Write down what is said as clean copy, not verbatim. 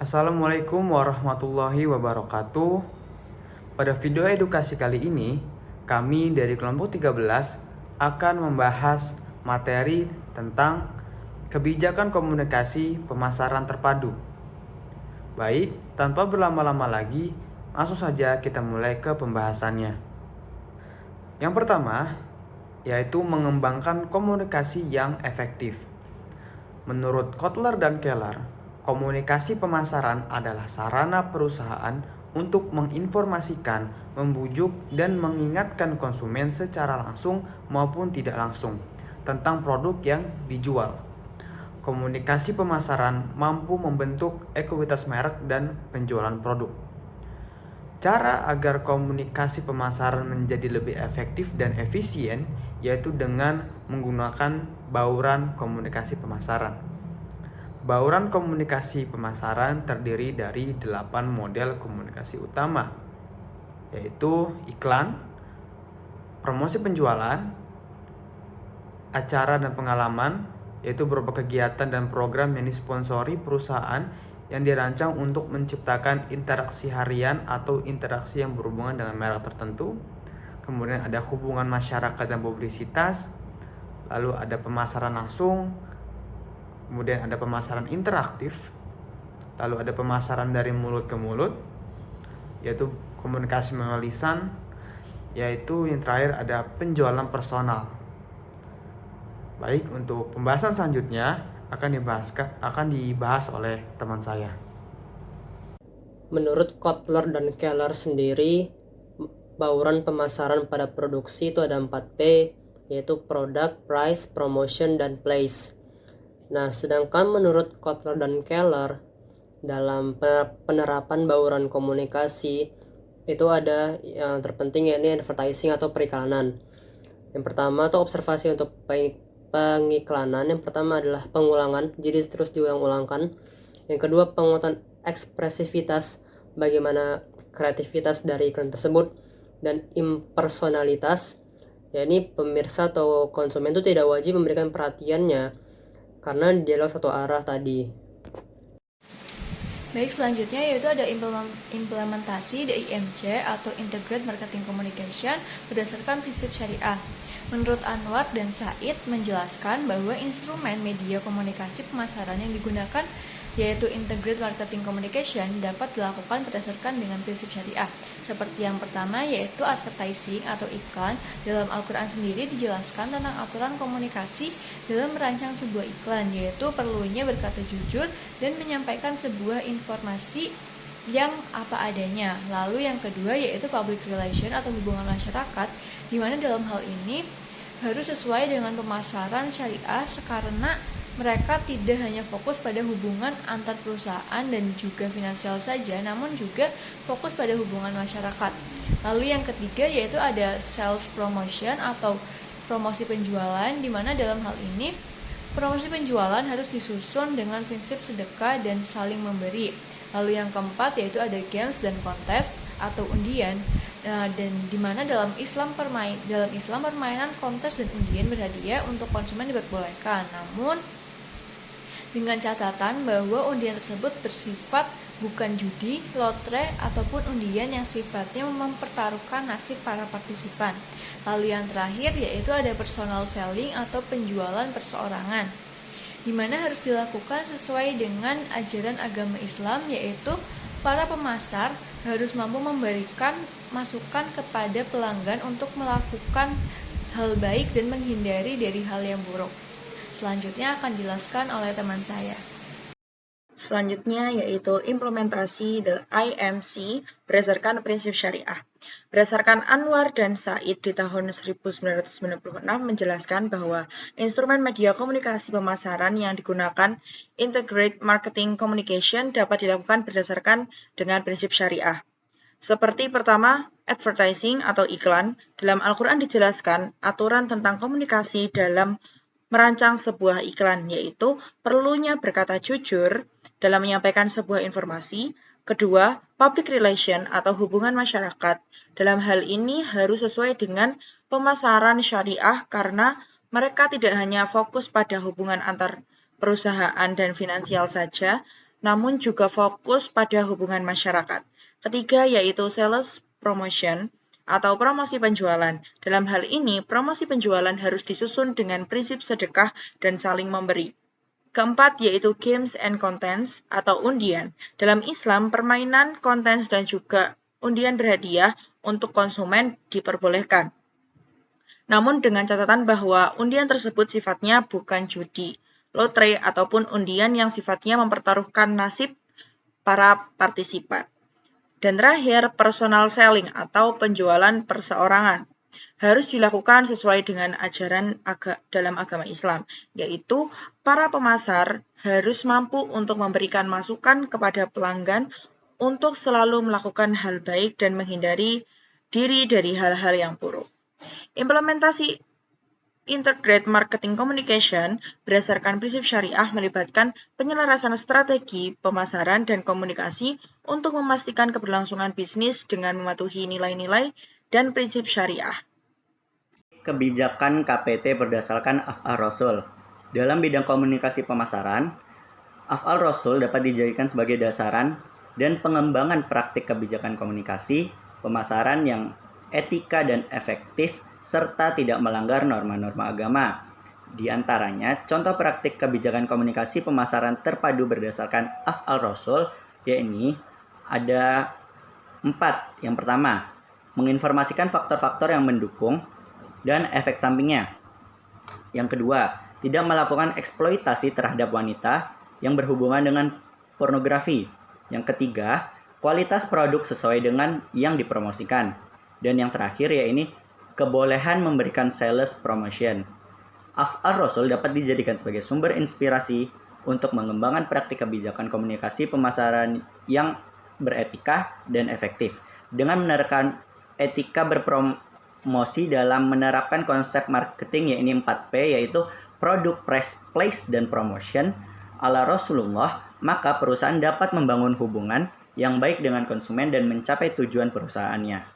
Assalamualaikum warahmatullahi wabarakatuh. Pada video edukasi kali ini, kami dari kelompok 13 akan membahas materi tentang kebijakan komunikasi pemasaran terpadu. Baik, tanpa berlama-lama lagi, langsung saja kita mulai ke pembahasannya. Yang pertama, yaitu mengembangkan komunikasi yang efektif. Menurut Kotler dan Keller, komunikasi pemasaran adalah sarana perusahaan untuk menginformasikan, membujuk, dan mengingatkan konsumen secara langsung maupun tidak langsung tentang produk yang dijual. Komunikasi pemasaran mampu membentuk ekuitas merek dan penjualan produk. Cara agar komunikasi pemasaran menjadi lebih efektif dan efisien yaitu dengan menggunakan bauran komunikasi pemasaran. Bauran komunikasi pemasaran terdiri dari 8 model komunikasi utama, yaitu iklan, promosi penjualan, acara dan pengalaman, yaitu berupa kegiatan dan program yang disponsori perusahaan yang dirancang untuk menciptakan interaksi harian atau interaksi yang berhubungan dengan merek tertentu. Kemudian ada hubungan masyarakat dan publisitas, lalu ada pemasaran langsung, kemudian ada pemasaran interaktif, lalu ada pemasaran dari mulut ke mulut, yaitu komunikasi melalui lisan, yaitu yang terakhir ada penjualan personal. Baik, untuk pembahasan selanjutnya akan dibahas oleh teman saya. Menurut Kotler dan Keller sendiri, bauran pemasaran pada produksi itu ada 4P, yaitu Product, Price, Promotion, dan Place. Nah, sedangkan menurut Kotler dan Keller, dalam penerapan bauran komunikasi, itu ada yang terpenting yakni advertising atau periklanan. Yang pertama itu observasi untuk pengiklanan. Yang pertama adalah pengulangan, jadi terus diulang-ulangkan. Yang kedua, penguatan ekspresivitas, bagaimana kreativitas dari iklan tersebut. Dan impersonalitas, yakni pemirsa atau konsumen itu tidak wajib memberikan perhatiannya karena dialog satu arah tadi. Baik, selanjutnya yaitu ada implementasi DIMC atau Integrated Marketing Communication berdasarkan prinsip syariah. Menurut Anwar dan Said menjelaskan bahwa instrumen media komunikasi pemasaran yang digunakan yaitu Integrated Marketing Communication dapat dilakukan berdasarkan dengan prinsip syariah. Seperti yang pertama yaitu advertising atau iklan. Dalam Al-Quran sendiri dijelaskan tentang aturan komunikasi dalam merancang sebuah iklan, yaitu perlunya berkata jujur dan menyampaikan sebuah informasi yang apa adanya. Lalu yang kedua yaitu public relation atau hubungan masyarakat, di mana dalam hal ini harus sesuai dengan pemasaran syariah karena mereka tidak hanya fokus pada hubungan antar perusahaan dan juga finansial saja, namun juga fokus pada hubungan masyarakat. Lalu yang ketiga yaitu ada sales promotion atau promosi penjualan, di mana dalam hal ini promosi penjualan harus disusun dengan prinsip sedekah dan saling memberi. Lalu yang keempat yaitu ada games dan kontes atau undian, dan di mana dalam Islam permainan kontes dan undian berhadiah untuk konsumen diperbolehkan. Namun dengan catatan bahwa undian tersebut bersifat bukan judi, lotre, ataupun undian yang sifatnya mempertaruhkan nasib para partisipan. Lalu yang terakhir yaitu ada personal selling atau penjualan perseorangan, di mana harus dilakukan sesuai dengan ajaran agama Islam, yaitu para pemasar harus mampu memberikan masukan kepada pelanggan untuk melakukan hal baik dan menghindari dari hal yang buruk. Selanjutnya akan dijelaskan oleh teman saya. Selanjutnya yaitu implementasi the IMC berdasarkan prinsip syariah. Berdasarkan Anwar dan Said di tahun 1996 menjelaskan bahwa instrumen media komunikasi pemasaran yang digunakan Integrated Marketing Communication dapat dilakukan berdasarkan dengan prinsip syariah. Seperti pertama, advertising atau iklan. Dalam Al-Quran dijelaskan aturan tentang komunikasi dalam merancang sebuah iklan, yaitu perlunya berkata jujur dalam menyampaikan sebuah informasi. Kedua, public relation atau hubungan masyarakat. Dalam hal ini harus sesuai dengan pemasaran syariah karena mereka tidak hanya fokus pada hubungan antar perusahaan dan finansial saja, namun juga fokus pada hubungan masyarakat. Ketiga yaitu sales promotion atau promosi penjualan. Dalam hal ini, promosi penjualan harus disusun dengan prinsip sedekah dan saling memberi. Keempat yaitu games and contents atau undian. Dalam Islam, permainan, contents, dan juga undian berhadiah untuk konsumen diperbolehkan. Namun dengan catatan bahwa undian tersebut sifatnya bukan judi, lotre, ataupun undian yang sifatnya mempertaruhkan nasib para partisipan. Dan terakhir, personal selling atau penjualan perseorangan harus dilakukan sesuai dengan ajaran dalam agama Islam, yaitu para pemasar harus mampu untuk memberikan masukan kepada pelanggan untuk selalu melakukan hal baik dan menghindari diri dari hal-hal yang buruk. Implementasi Integrated Marketing Communication berdasarkan prinsip syariah melibatkan penyelarasan strategi, pemasaran, dan komunikasi untuk memastikan keberlangsungan bisnis dengan mematuhi nilai-nilai dan prinsip syariah. Kebijakan KPT berdasarkan Af'al Rasul. Dalam bidang komunikasi pemasaran, Af'al Rasul dapat dijadikan sebagai dasaran dan pengembangan praktik kebijakan komunikasi pemasaran yang etika dan efektif serta tidak melanggar norma-norma agama. Di antaranya, contoh praktik kebijakan komunikasi pemasaran terpadu berdasarkan Af'al Rasul, yakni ada 4. Yang pertama, menginformasikan faktor-faktor yang mendukung dan efek sampingnya. Yang kedua, tidak melakukan eksploitasi terhadap wanita yang berhubungan dengan pornografi. Yang ketiga, kualitas produk sesuai dengan yang dipromosikan. Dan yang terakhir yaitu kebolehan memberikan sales promotion. Af'al Rasul dapat dijadikan sebagai sumber inspirasi untuk mengembangkan praktik kebijakan komunikasi pemasaran yang beretika dan efektif. Dengan menerapkan etika berpromosi dalam menerapkan konsep marketing yaitu 4P, yaitu produk, price, place, dan promotion ala Rasulullah, maka perusahaan dapat membangun hubungan yang baik dengan konsumen dan mencapai tujuan perusahaannya.